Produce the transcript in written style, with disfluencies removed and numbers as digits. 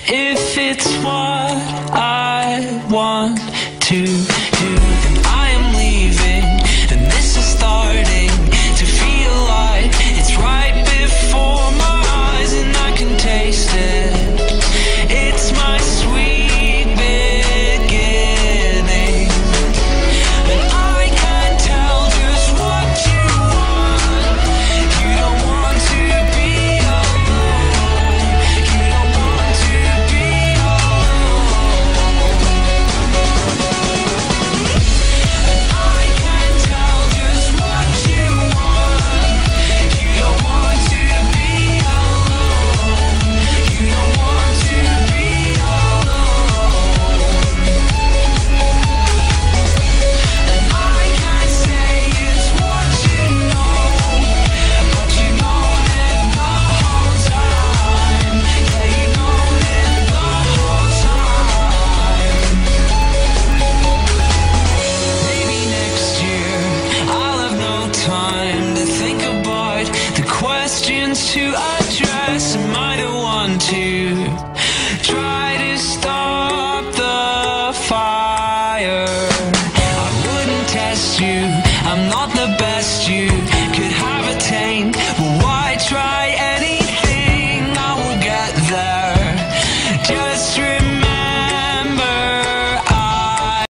If it's what I want to do, then I am leaving, and this is starting to feel like it's right before my eyes, and I can taste it. It's my sweet beginning, and I can tell just what you want. You don't want to be alone. You don't want to be alone. And I can tell just what you want. You don't want to be alone. You don't want to be alone. And I can say it's what you know, but you know it the whole time. Yeah, you know it the whole time. Maybe next year I'll have no time to think about the questions to address. Am I the one to try to stop the fire? I wouldn't test you